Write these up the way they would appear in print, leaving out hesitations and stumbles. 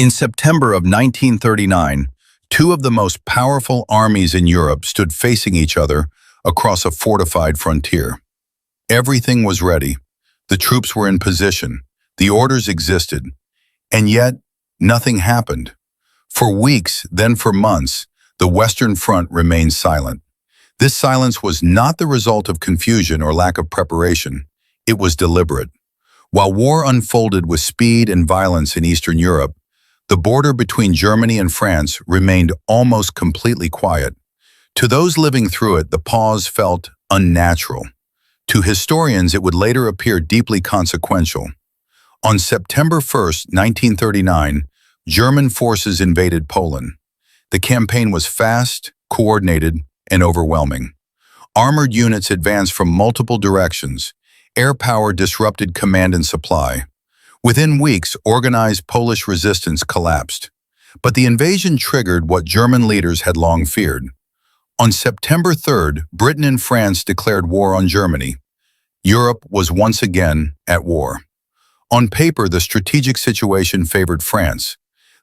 In September of 1939, two of the most powerful armies in Europe stood facing each other across a fortified frontier. Everything was ready. The troops were in position. The orders existed. And yet, nothing happened. For weeks, then for months, the Western Front remained silent. This silence was not the result of confusion or lack of preparation. It was deliberate. While war unfolded with speed and violence in Eastern Europe, the border between Germany and France remained almost completely quiet. To those living through it, the pause felt unnatural. To historians, it would later appear deeply consequential. On September 1st, 1939, German forces invaded Poland. The campaign was fast, coordinated, and overwhelming. Armored units advanced from multiple directions. Air power disrupted command and supply. Within weeks, organized Polish resistance collapsed. But the invasion triggered what German leaders had long feared. On September 3rd, Britain and France declared war on Germany. Europe was once again at war. On paper, the strategic situation favored France.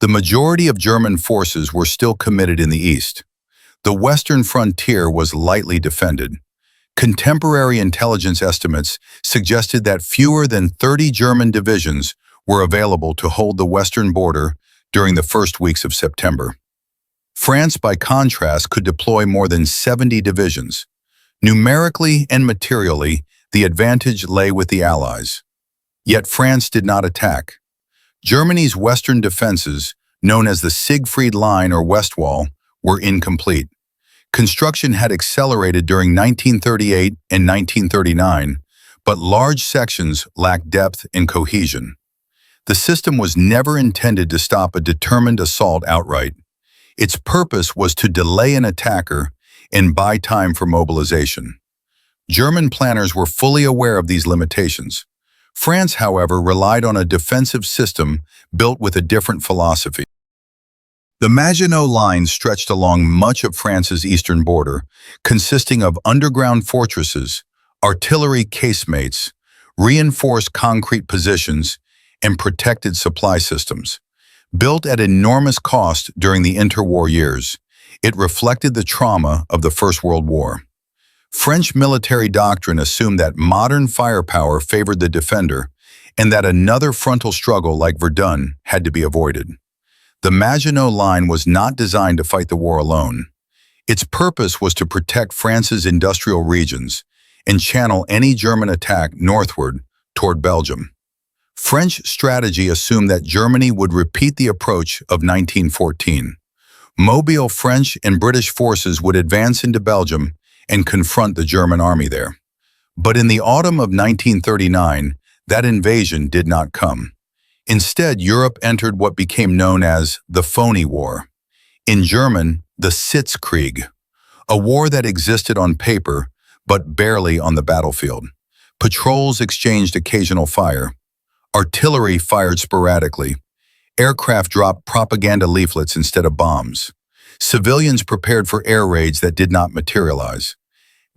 The majority of German forces were still committed in the east. The western frontier was lightly defended. Contemporary intelligence estimates suggested that fewer than 30 German divisions were available to hold the western border during the first weeks of September. France, by contrast, could deploy more than 70 divisions. Numerically and materially, the advantage lay with the Allies. Yet France did not attack. Germany's western defenses, known as the Siegfried Line or West Wall, were incomplete. Construction had accelerated during 1938 and 1939, but large sections lacked depth and cohesion. The system was never intended to stop a determined assault outright. Its purpose was to delay an attacker and buy time for mobilization. German planners were fully aware of these limitations. France, however, relied on a defensive system built with a different philosophy. The Maginot Line stretched along much of France's eastern border, consisting of underground fortresses, artillery casemates, reinforced concrete positions, and protected supply systems. Built at enormous cost during the interwar years, it reflected the trauma of the First World War. French military doctrine assumed that modern firepower favored the defender and that another frontal struggle like Verdun had to be avoided. The Maginot Line was not designed to fight the war alone. Its purpose was to protect France's industrial regions and channel any German attack northward toward Belgium. French strategy assumed that Germany would repeat the approach of 1914. Mobile French and British forces would advance into Belgium and confront the German army there. But in the autumn of 1939, that invasion did not come. Instead, Europe entered what became known as the Phony War. In German, the Sitzkrieg, a war that existed on paper but barely on the battlefield. Patrols exchanged occasional fire. Artillery fired sporadically. Aircraft dropped propaganda leaflets instead of bombs. Civilians prepared for air raids that did not materialize.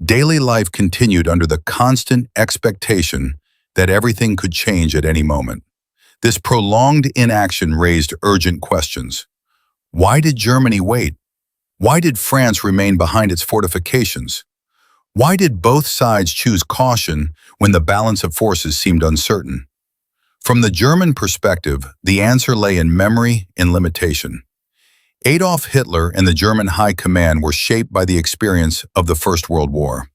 Daily life continued under the constant expectation that everything could change at any moment. This prolonged inaction raised urgent questions. Why did Germany wait? Why did France remain behind its fortifications? Why did both sides choose caution when the balance of forces seemed uncertain? From the German perspective, the answer lay in memory and limitation. Adolf Hitler and the German High Command were shaped by the experience of the First World War.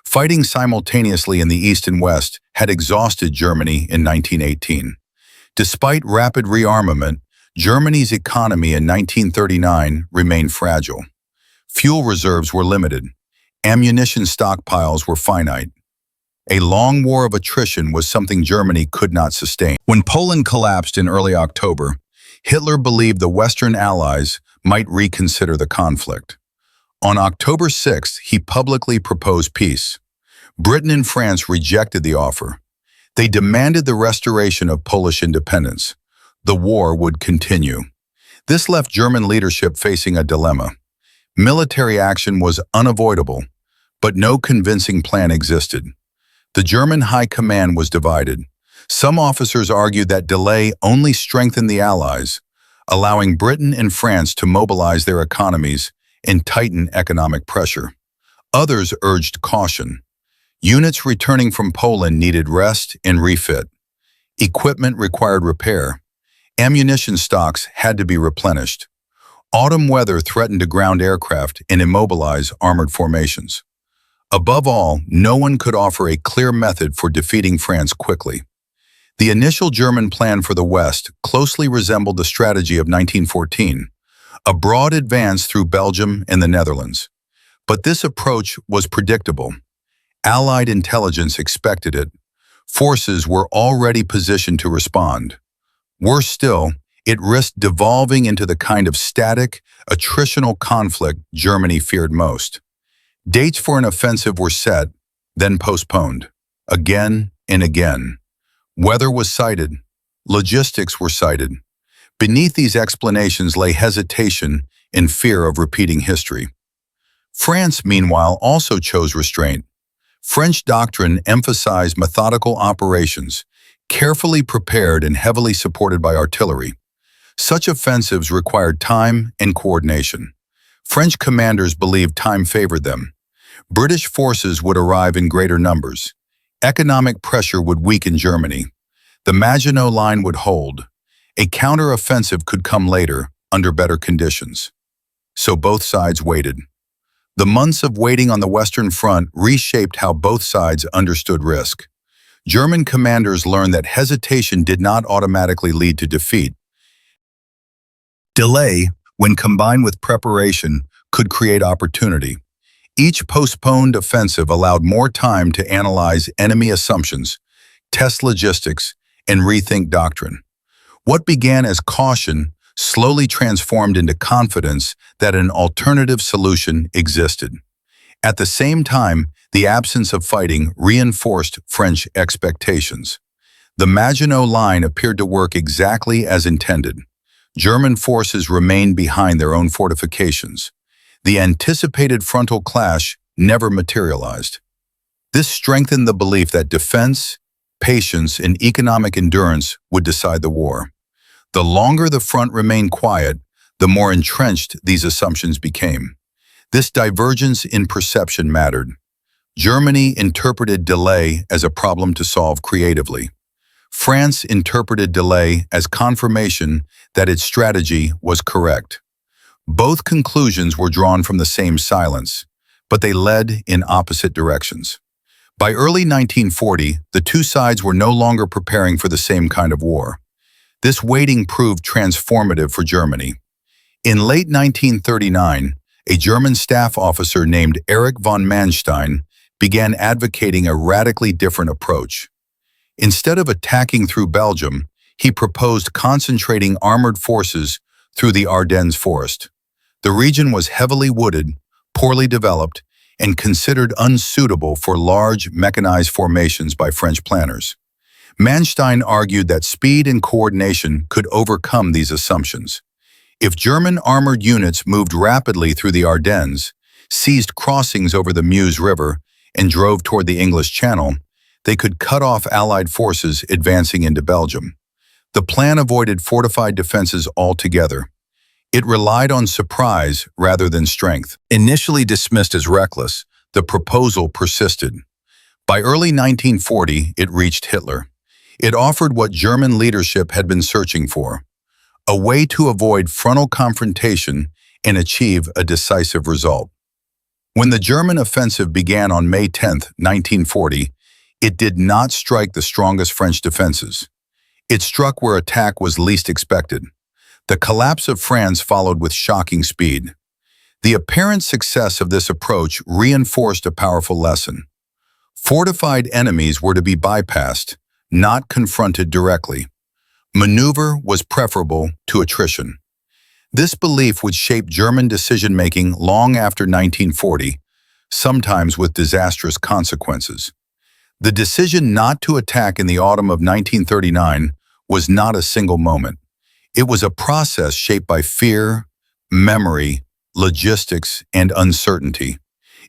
Fighting simultaneously in the East and West had exhausted Germany in 1918. Despite rapid rearmament, Germany's economy in 1939 remained fragile. Fuel reserves were limited. Ammunition stockpiles were finite. A long war of attrition was something Germany could not sustain. When Poland collapsed in early October, Hitler believed the Western Allies might reconsider the conflict. On October 6th, he publicly proposed peace. Britain and France rejected the offer. They demanded the restoration of Polish independence. The war would continue. This left German leadership facing a dilemma. Military action was unavoidable, but no convincing plan existed. The German High Command was divided. Some officers argued that delay only strengthened the Allies. allowing Britain and France to mobilize their economies and tighten economic pressure. Others urged caution. Units returning from Poland needed rest and refit. Equipment required repair. Ammunition stocks had to be replenished. Autumn weather threatened to ground aircraft and immobilize armored formations. Above all, no one could offer a clear method for defeating France quickly. The initial German plan for the West closely resembled the strategy of 1914, a broad advance through Belgium and the Netherlands. But this approach was predictable. Allied intelligence expected it. Forces were already positioned to respond. Worse still, it risked devolving into the kind of static, attritional conflict Germany feared most. Dates for an offensive were set, then postponed, again and again. Weather was cited. Logistics were cited. Beneath these explanations lay hesitation and fear of repeating history. France, meanwhile, also chose restraint. French doctrine emphasized methodical operations, carefully prepared and heavily supported by artillery. Such offensives required time and coordination. French commanders believed time favored them. British forces would arrive in greater numbers. Economic pressure would weaken Germany. The Maginot Line would hold. A counter-offensive could come later, under better conditions. So both sides waited. The months of waiting on the Western Front reshaped how both sides understood risk. German commanders learned that hesitation did not automatically lead to defeat. Delay, when combined with preparation, could create opportunity. Each postponed offensive allowed more time to analyze enemy assumptions, test logistics, and rethink doctrine. What began as caution slowly transformed into confidence that an alternative solution existed. At the same time, the absence of fighting reinforced French expectations. The Maginot Line appeared to work exactly as intended. German forces remained behind their own fortifications. The anticipated frontal clash never materialized. This strengthened the belief that defense, patience, and economic endurance would decide the war. The longer the front remained quiet, the more entrenched these assumptions became. This divergence in perception mattered. Germany interpreted delay as a problem to solve creatively. France interpreted delay as confirmation that its strategy was correct. Both conclusions were drawn from the same silence, but they led in opposite directions. By early 1940, the two sides were no longer preparing for the same kind of war. This waiting proved transformative for Germany. In late 1939, a German staff officer named Erich von Manstein began advocating a radically different approach. Instead of attacking through Belgium, he proposed concentrating armored forces through the Ardennes forest. The region was heavily wooded, poorly developed, and considered unsuitable for large mechanized formations by French planners. Manstein argued that speed and coordination could overcome these assumptions. If German armored units moved rapidly through the Ardennes, seized crossings over the Meuse River, and drove toward the English Channel, they could cut off Allied forces advancing into Belgium. The plan avoided fortified defenses altogether. It relied on surprise rather than strength. Initially dismissed as reckless, the proposal persisted. By early 1940, it reached Hitler. It offered what German leadership had been searching for: a way to avoid frontal confrontation and achieve a decisive result. When the German offensive began on May 10, 1940, it did not strike the strongest French defenses. It struck where attack was least expected. The collapse of France followed with shocking speed. The apparent success of this approach reinforced a powerful lesson. Fortified enemies were to be bypassed, not confronted directly. Maneuver was preferable to attrition. This belief would shape German decision-making long after 1940, sometimes with disastrous consequences. The decision not to attack in the autumn of 1939 was not a single moment. It was a process shaped by fear, memory, logistics, and uncertainty.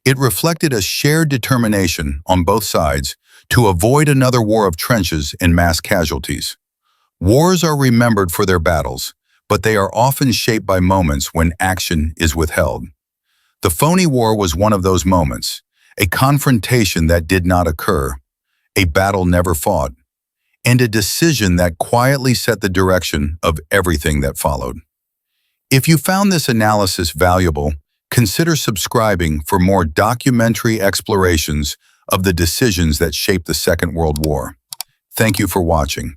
It reflected a shared determination on both sides to avoid another war of trenches and mass casualties. Wars are remembered for their battles, but they are often shaped by moments when action is withheld. The phony war was one of those moments, a confrontation that did not occur, a battle never fought, and a decision that quietly set the direction of everything that followed. If you found this analysis valuable, consider subscribing for more documentary explorations of the decisions that shaped the Second World War. Thank you for watching.